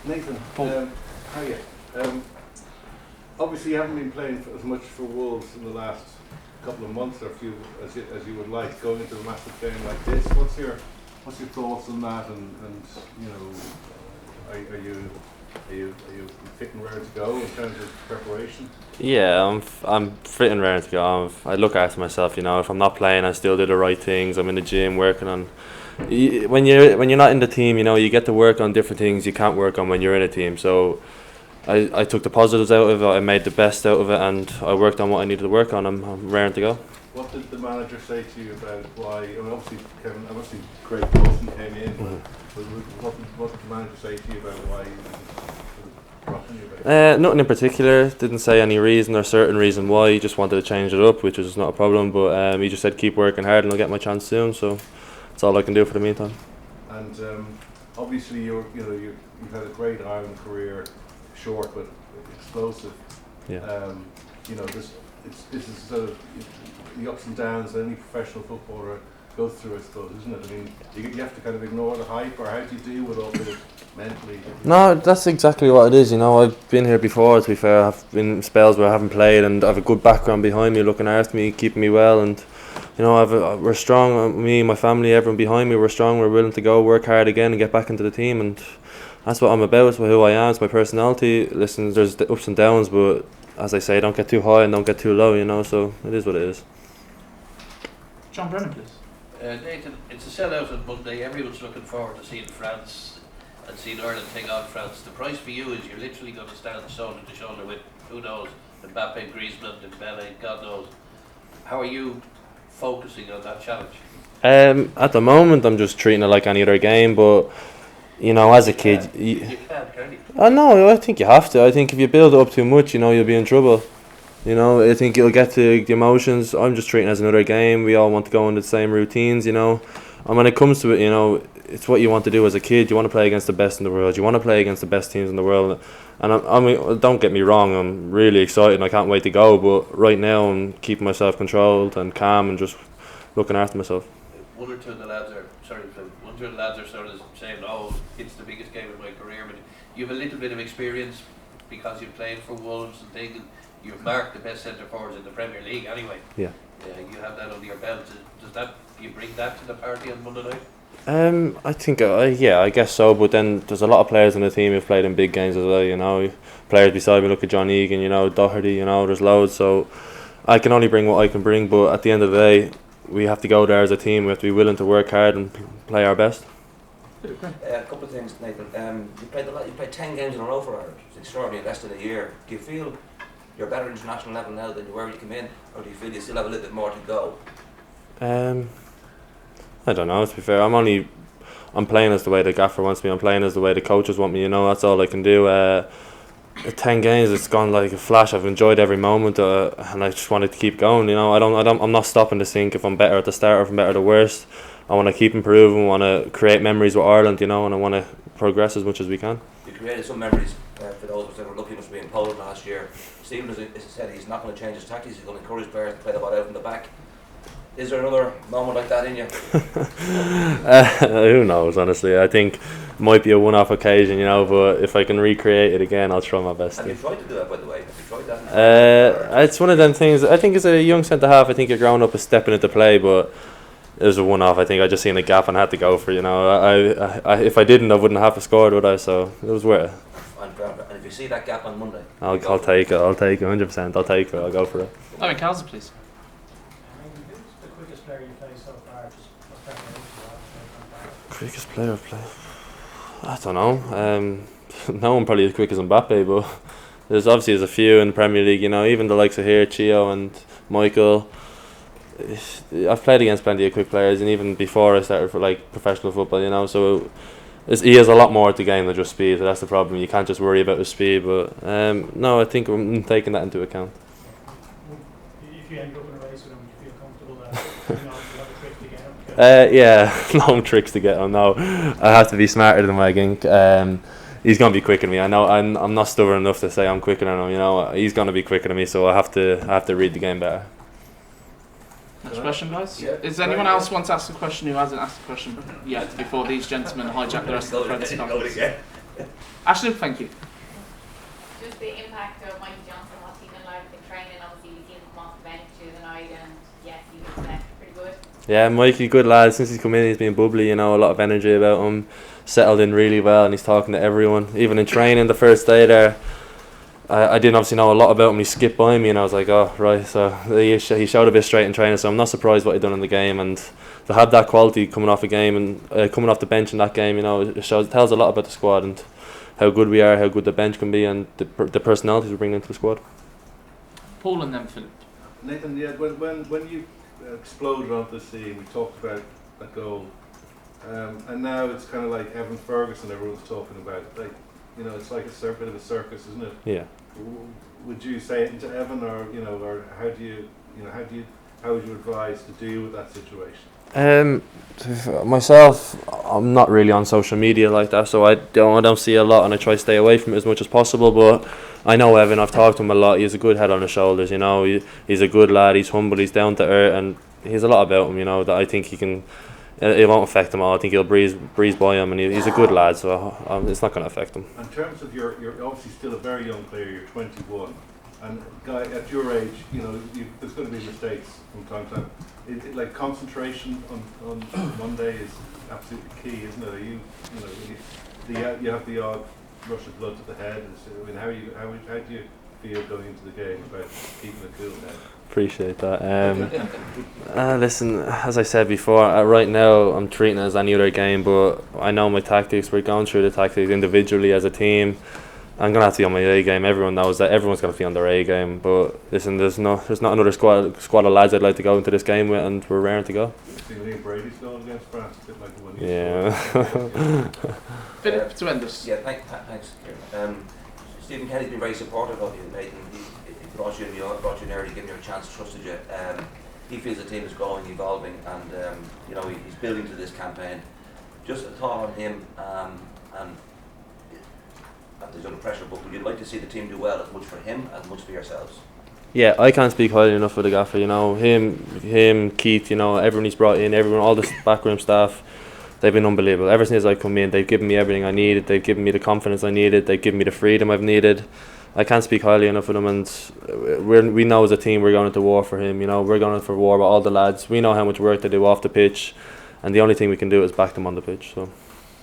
Nathan, how are you? Obviously, you haven't been playing as much for Wolves in the last couple of months, or few as you would like, going into a massive game like this. What's your thoughts on that? And you know, are you fit and ready to go in terms of preparation? Yeah, I'm fit and ready to go. I look after myself. You know, if I'm not playing, I still do the right things. I'm in the gym working on. When you're not in the team, you know, you get to work on different things you can't work on when you're in a team. So I took the positives out of it. I made the best out of it, and I worked on what I needed to work on. I'm raring to go. What did the manager say to you about why? I mean, obviously, Craig Wilson came in. But what did the manager say to you about why he was dropping you about? Nothing in particular. Didn't say any reason or certain reason why. He just wanted to change it up, which was not a problem. But he just said keep working hard, and I'll get my chance soon. So that's all I can do for the meantime. And obviously, you've had a great Ireland career, short but explosive. Yeah. You know, this is sort of the ups and downs that any professional footballer goes through, I suppose, isn't it? I mean, you have to kind of ignore the hype, or how do you deal with all of it mentally? No, that's exactly what it is. You know, I've been here before. To be fair, I've been in spells where I haven't played, and I have a good background behind me, looking after me, keeping me well, and you know, we're strong. Me, my family, everyone behind me, we're strong. We're willing to go work hard again and get back into the team, and that's what I'm about. It's who I am. It's my personality. Listen, there's the ups and downs, but as I say, don't get too high and don't get too low. You know, so it is what it is. John Brennan, please. Nathan, it's a sellout on Monday. Everyone's looking forward to seeing France and seeing Ireland take on France. The price for you is you're literally going to stand shoulder to shoulder with, who knows, Mbappe, Griezmann, Dembele, God knows. How are you focusing on that challenge? At the moment, I'm just treating it like any other game, but you know, as a kid, you can't you? No, I think you have to. I think if you build it up too much, you know, you'll be in trouble. You know, I think you'll get to the emotions. I'm just treating it as another game. We all want to go into the same routines, you know. And when it comes to it, you know, it's what you want to do as a kid. You want to play against the best in the world. You want to play against the best teams in the world. And I mean, don't get me wrong, I'm really excited and I can't wait to go. But right now, I'm keeping myself controlled and calm and just looking after myself. One or two of the lads are sort of saying, "Oh, it's the biggest game of my career." But you have a little bit of experience because you've played for Wolves and things. You've marked the best centre forwards in the Premier League anyway. Yeah. You have that under your belt. Do you bring that to the party on Monday night? I think, I guess so. But then there's a lot of players in the team who've played in big games as well. You know, players beside me, look at John Egan. You know, Doherty. You know, there's loads. So I can only bring what I can bring. But at the end of the day, we have to go there as a team. We have to be willing to work hard and play our best. A couple of things, Nathan. You played 10 games in a row for Ireland. It's extraordinary, less than a year. Do you feel you're better international level now than you were when you came in, or do you feel you still have a little bit more to go? I don't know, to be fair. I'm playing as the way the gaffer wants me. I'm playing as the way the coaches want me. You know, that's all I can do. 10 games, it's gone like a flash. I've enjoyed every moment, and I just wanted to keep going. You know, I'm not stopping to think if I'm better at the start or if I'm better at the worst. I want to keep improving. Want to create memories with Ireland. You know, and I want to progress as much as we can. You created some memories for those of us that were lucky enough to be in Poland last year. Stephen, as I said, he's not going to change his tactics. He's going to encourage players to play the ball out from the back. Is there another moment like that in you? Who knows, honestly. I think it might be a one-off occasion, you know, but if I can recreate it again, I'll try my best. Have you tried to do that, by the way? Have you tried that? It's one of them things. I think as a young centre-half, I think you're growing up and stepping into play, but it was a one-off. I think I just seen a gap and had to go for it, you know. I if I didn't, I wouldn't have scored, would I? So it was worth it. And if you see that gap on Monday, I'll take it 100%. I'll take it. I'll go for it. Owen Calza, please. Who's the quickest player you played so far? Quickest player I've played? I don't know. No one probably as quick as Mbappe, but there's a few in the Premier League, you know, even the likes of here, Chio and Michael. I've played against plenty of quick players, and even before I started for like professional football, you know, so he has a lot more to game than just speed. So that's the problem. You can't just worry about his speed, but no, I think I'm taking that into account. If you end up in a race with him, do you feel comfortable that you know you have a trick to get him? Yeah, long tricks to get him. No, I have to be smarter than I think. He's gonna be quicker than me. I know. I'm not stubborn enough to say I'm quicker than him. You know, he's gonna be quicker than me. So I have to read the game better. Next question, guys. Yeah. Is anyone else want to ask a question who hasn't asked a question yet before these gentlemen hijack the rest of the press? Ashley, thank you. Just the impact of Mikey Johnston, what's he been like in training? Obviously, we've seen him come off the bench through the night, and yeah, he was pretty good. Yeah, Mikey, good lad. Since he's come in, he's been bubbly. You know, a lot of energy about him. Settled in really well, and he's talking to everyone. Even in training, the first day there, I didn't obviously know a lot about him. He skipped by me, and I was like, oh right. So he showed a bit straight in training. So I'm not surprised what he done in the game, and to have that quality coming off a game and coming off the bench in that game, you know, it tells a lot about the squad and how good we are, how good the bench can be, and the personalities we bring into the squad. Paul and then Philip. Nathan, yeah, when you exploded onto the scene, we talked about a goal, and now it's kind of like Evan Ferguson. Everyone's talking about, like, you know, it's like a bit of a circus, isn't it? Yeah. Would you say it to Evan, or how would you advise to deal with that situation? Myself, I'm not really on social media like that, so I don't see a lot, and I try to stay away from it as much as possible. But I know Evan. I've talked to him a lot. He has a good head on his shoulders. You know, he's a good lad. He's humble. He's down to earth, and he's a lot about him. You know, that I think he can. It won't affect him all. I think he'll breeze by him, and he's a good lad. So it's not going to affect him. In terms of you're obviously still a very young player. You're 21. And guy at your age, you know, there's going to be mistakes from time to time. Like concentration on Monday is absolutely key, isn't it? You have the odd rush of blood to the head. I mean, how do you feel going into the game about keeping it cool now? Appreciate that. Listen, as I said before, right now I'm treating it as any other game, but I know my tactics. We're going through the tactics individually as a team. I'm gonna have to be on my A game. Everyone knows that. Everyone's got to be on their A game. But listen, there's not another squad of lads I'd like to go into this game with, and we're raring to go. Liam Brady's going against France, a bit like the one you Yeah. Philip, to end this. Yeah, thanks. Stephen Kenny's been very supportive of you, Nathan. He brought you in early, giving you a chance, trusted you. He feels the team is growing, evolving, and you know, he's building to this campaign. Just a thought on him, and there's under pressure, but would you like to see the team do well as much for him as much for yourselves? Yeah, I can't speak highly enough for the gaffer. You know, him, Keith. You know, everyone he's brought in, everyone, all the backroom staff. They've been unbelievable. Ever since I come in, they've given me everything I needed. They've given me the confidence I needed. They've given me the freedom I've needed. I can't speak highly enough of them, and we know as a team we're going into war for him. You know, we're going for war with all the lads. We know how much work they do off the pitch, and the only thing we can do is back them on the pitch. So.